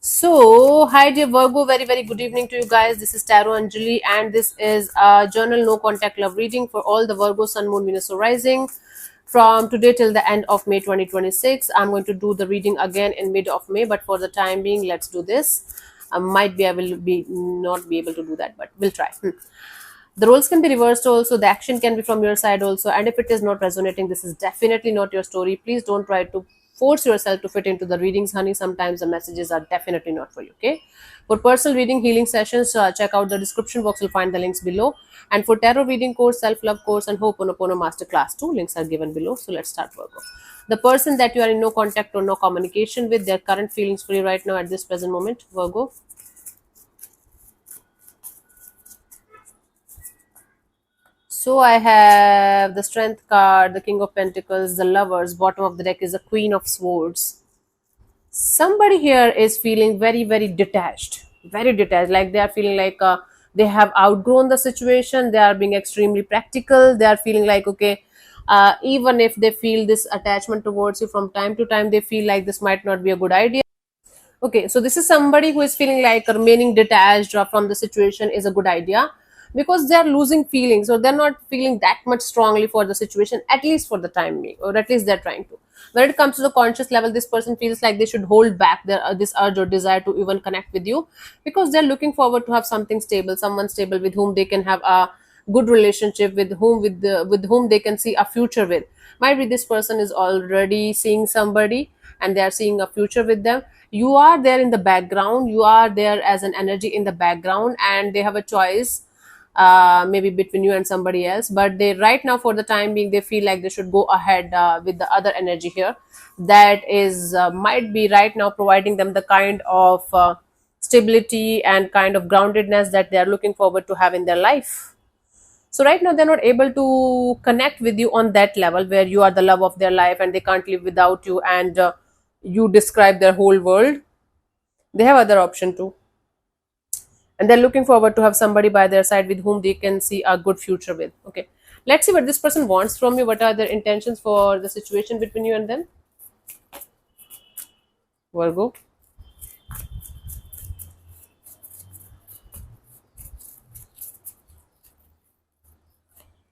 So, hi dear Virgo, very good evening to you guys. This is Tarot Anjali, and this is a journal no contact love reading for all the Virgo Sun, Moon, Venus, or Rising from today till the end of May 2026. I'm going to do the reading again in mid of May, but for the time being, let's do this. Might be I will be not be able to do that, but we'll try. The roles can be reversed also, the action can be from your side also, and if it is not resonating, this is definitely not your story. Please don't try to force yourself to fit into the readings, honey. Sometimes the messages are definitely not for you. Okay, for personal reading healing sessions, check out the description box, you'll find the links below. And for tarot reading course, self-love course, and Ho'oponopono master class 2, links are given below. So let's start, Virgo. The person that you are in no contact or no communication with, their current feelings for you right now at this present moment, Virgo. So I have the Strength card, the King of Pentacles, the Lovers. Bottom of the deck is the Queen of Swords. Somebody here is feeling very detached, very detached. Like they are feeling like they have outgrown the situation. They are being extremely practical. They are feeling like okay, even if they feel this attachment towards you from time to time, they feel like this might not be a good idea. Okay, so this is somebody who is feeling like remaining detached from the situation is a good idea because they are losing feelings or they're not feeling that much strongly for the situation, at least for the time being, or at least they're trying to. When it comes to the conscious level, this person feels like they should hold back their this urge or desire to even connect with you because they're looking forward to have something stable, someone stable with whom they can have a good relationship, with whom they can see a future with. Might be this person is already seeing somebody and they are seeing a future with them. You are there in the background, you are there as an energy in the background, and they have a choice, maybe between you and somebody else, but they right now for the time being they feel like they should go ahead with the other energy here that is might be right now providing them the kind of stability and kind of groundedness that they are looking forward to have in their life. So right now they're not able to connect with you on that level where you are the love of their life and they can't live without you, and you describe their whole world. They have other option too, and they're looking forward to have somebody by their side with whom they can see a good future with. Okay, let's see what this person wants from you. What are their intentions for the situation between you and them, Virgo?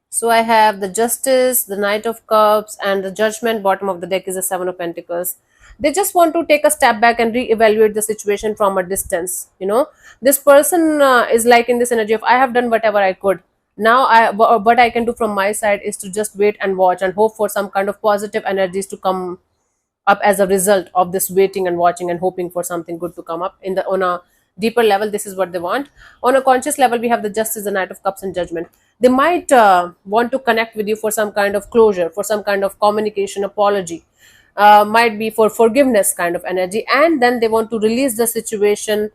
So I have the Justice, the Knight of Cups, and the Judgment. Bottom of the deck is the Seven of Pentacles. They just want to take a step back and reevaluate the situation from a distance. This person is like in this energy of I have done whatever I could. Now, what I can do from my side is to just wait and watch and hope for some kind of positive energies to come up as a result of this waiting and watching and hoping for something good to come up in the on a deeper level. This is what they want. On a conscious level, we have the Justice, the Knight of Cups, and Judgment. They might want to connect with you for some kind of closure, for some kind of communication, apology, might be for forgiveness kind of energy, and then they want to release the situation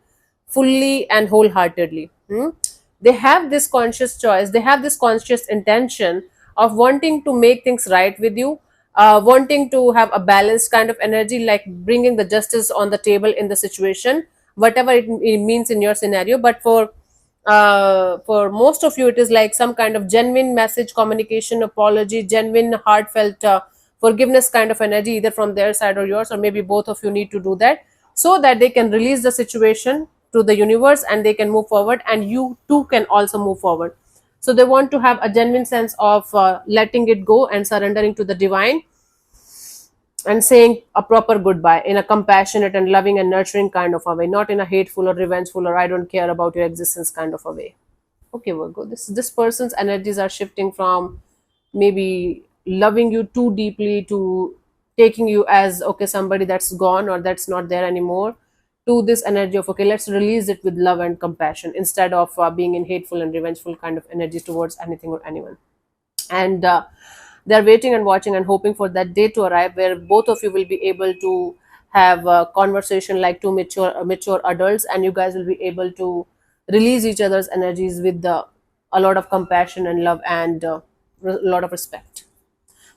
fully and wholeheartedly. They have this conscious choice, they have this conscious intention of wanting to make things right with you, wanting to have a balanced kind of energy, like bringing the justice on the table in the situation, whatever it means in your scenario. But for most of you, it is like some kind of genuine message, communication, apology, genuine, heartfelt forgiveness kind of energy, either from their side or yours, or maybe both of you need to do that so that they can release the situation to the universe and they can move forward, and you too can also move forward. So they want to have a genuine sense of letting it go and surrendering to the divine and saying a proper goodbye in a compassionate and loving and nurturing kind of a way, not in a hateful or revengeful or I don't care about your existence kind of a way. Okay, Virgo, this person's energies are shifting from maybe loving you too deeply to taking you as okay, somebody that's gone or that's not there anymore, to this energy of okay, let's release it with love and compassion instead of being in hateful and revengeful kind of energy towards anything or anyone. And they're waiting and watching and hoping for that day to arrive where both of you will be able to have a conversation like two mature adults, and you guys will be able to release each other's energies with a lot of compassion and love and a lot of respect.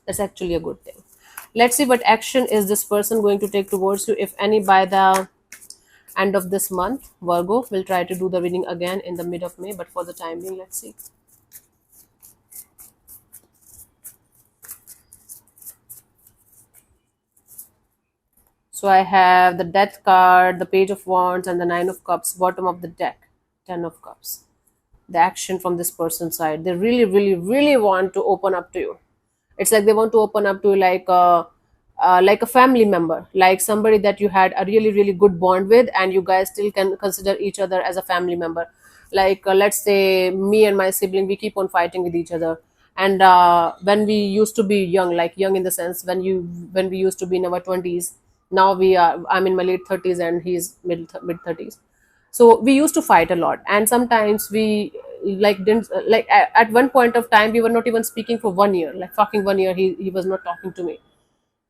That's actually a good thing. Let's see what action is this person going to take towards you, if any, by the end of this month, Virgo. We'll try to do the reading again in the mid of May, but for the time being, let's see. So I have the Death card, the Page of Wands, and the Nine of Cups, bottom of the deck, Ten of Cups. The action from this person's side. They really, really, really want to open up to you. It's like they want to open up to you like a family member, like somebody that you had a really, really good bond with, and you guys still can consider each other as a family member. Like let's say me and my sibling, we keep on fighting with each other. And when we used to be young, like young in the sense when we used to be in our 20s, now I'm in my late 30s and he's mid 30s. So we used to fight a lot, and sometimes we like didn't like at one point of time we were not even speaking for 1 year, like fucking 1 year he was not talking to me.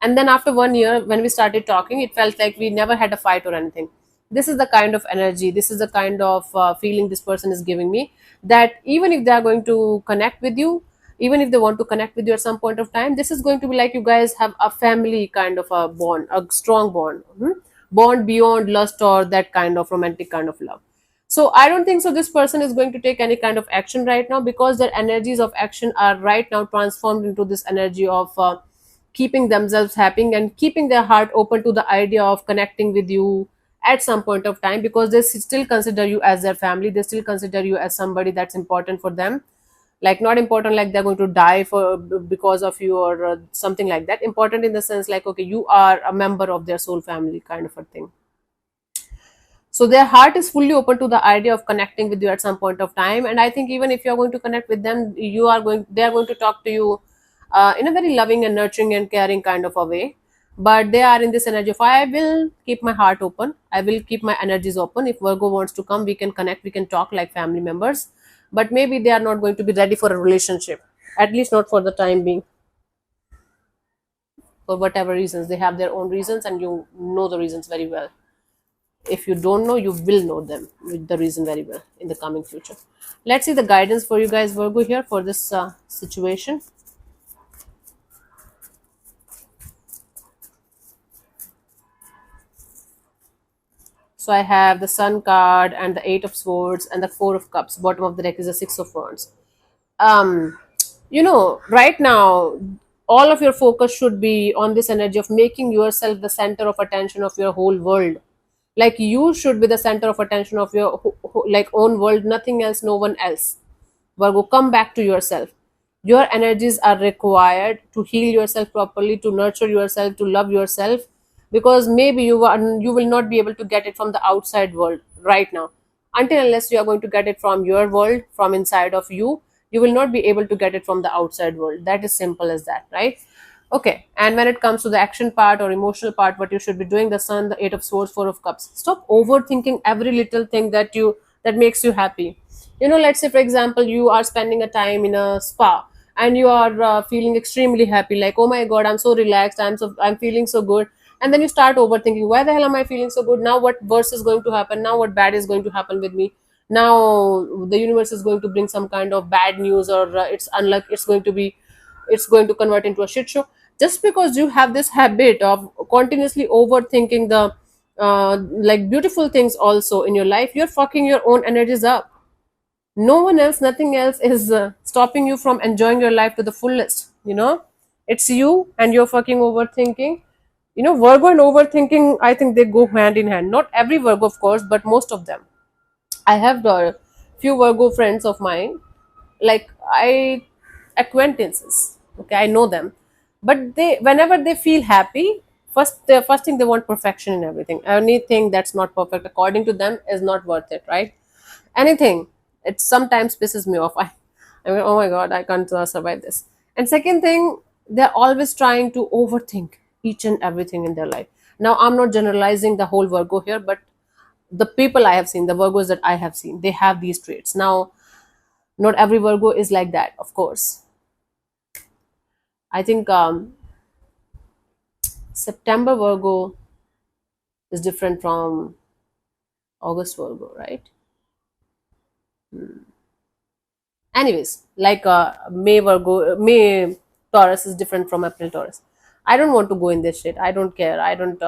And then after 1 year, when we started talking, it felt like we never had a fight or anything. This is the kind of energy, this is the kind of feeling this person is giving me, that even if they are going to connect with you, even if they want to connect with you at some point of time, this is going to be like you guys have a family kind of a bond, a strong bond, bond beyond lust or that kind of romantic kind of love. So I don't think so this person is going to take any kind of action right now, because their energies of action are right now transformed into this energy of keeping themselves happy and keeping their heart open to the idea of connecting with you at some point of time, because they still consider you as their family, they still consider you as somebody that's important for them. Like not important like they're going to die for because of you, or something like that. Important in the sense like, okay, you are a member of their soul family kind of a thing. So their heart is fully open to the idea of connecting with you at some point of time. And I think even if you're going to connect with them, they are going to talk to you in a very loving and nurturing and caring kind of a way. But they are in this energy of, I will keep my heart open, I will keep my energies open. If Virgo wants to come, we can connect, we can talk like family members. But maybe they are not going to be ready for a relationship, at least not for the time being. For whatever reasons, they have their own reasons, and you know the reasons very well. If you don't know, you will know them with the reason very well in the coming future. Let's see the guidance for you guys, Virgo, here for this situation. So I have the Sun card and the Eight of Swords and the Four of Cups. Bottom of the deck is the Six of Wands. um right now all of your focus should be on this energy of making yourself the center of attention of your whole world. Like you should be the center of attention of your like own world, nothing else, no one else. Virgo, come back to yourself. Your energies are required to heal yourself properly, to nurture yourself, to love yourself, because maybe you will not be able to get it from the outside world right now. Until unless you are going to get it from your world, from inside of you, you will not be able to get it from the outside world. That is simple as that, right? Okay, and when it comes to the action part or emotional part, what you should be doing, the Sun, the Eight of Swords, Four of Cups. Stop overthinking every little thing that makes you happy. Let's say for example, you are spending a time in a spa, and you are feeling extremely happy, like, oh my god, I'm so relaxed, I'm feeling so good. And then you start overthinking, why the hell am I feeling so good now? What worse is going to happen now? What bad is going to happen with me now? The universe is going to bring some kind of bad news, or it's going to convert into a shit show. Just because you have this habit of continuously overthinking the like beautiful things also in your life, you're fucking your own energies up. No one else, nothing else is stopping you from enjoying your life to the fullest. It's you and you're fucking overthinking. Virgo and overthinking, I think they go hand in hand. Not every Virgo, of course, but most of them. I have few Virgo friends of mine, like I acquaintances. Okay, I know them, but they whenever they feel happy, the first thing they want perfection in everything. Anything that's not perfect according to them is not worth it, right? Anything, it sometimes pisses me off. I mean, oh my god, I can't survive this. And second thing, they're always trying to overthink each and everything in their life. Now, I'm not generalizing the whole Virgo here, but the people I have seen, the Virgos that I have seen, they have these traits. Now, not every Virgo is like that, of course. I think September Virgo is different from August Virgo, right? Anyways, like May Taurus is different from April Taurus. I don't want to go in this shit. I don't care. I don't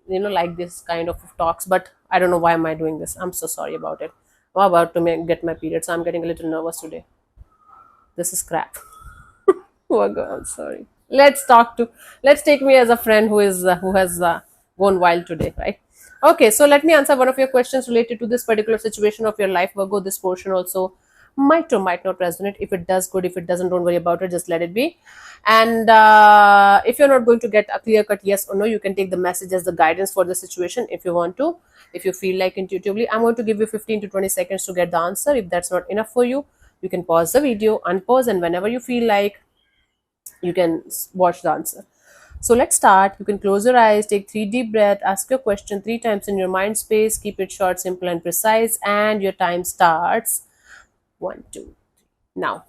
like this kind of talks, but I don't know why am I doing this. I'm so sorry about it. I'm about to get my period, so I'm getting a little nervous today. This is crap. Oh my god, I'm sorry. Let's take me as a friend who has gone wild today, right? Okay, so let me answer one of your questions related to this particular situation of your life, Virgo. This portion also might or might not resonate. If it does, good. If it doesn't, don't worry about it. Just let it be. And if you're not going to get a clear cut yes or no, you can take the message as the guidance for the situation if you want to. If you feel like intuitively, I'm going to give you 15 to 20 seconds to get the answer. If that's not enough for you, you can pause the video, unpause, and whenever you feel like, you can watch the answer. So let's start. You can close your eyes, take 3 deep breaths, ask your question 3 times in your mind space, keep it short, simple, and precise, and your time starts. 1, 2, now.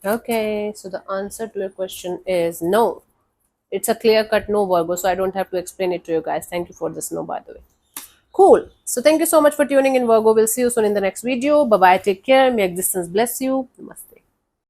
Okay, so the answer to your question is no. It's a clear cut no, Virgo, so I don't have to explain it to you guys. Thank you for this no, by the way. Cool. So thank you so much for tuning in, Virgo. We'll see you soon in the next video. Bye bye. Take care. May existence bless you. Namaste.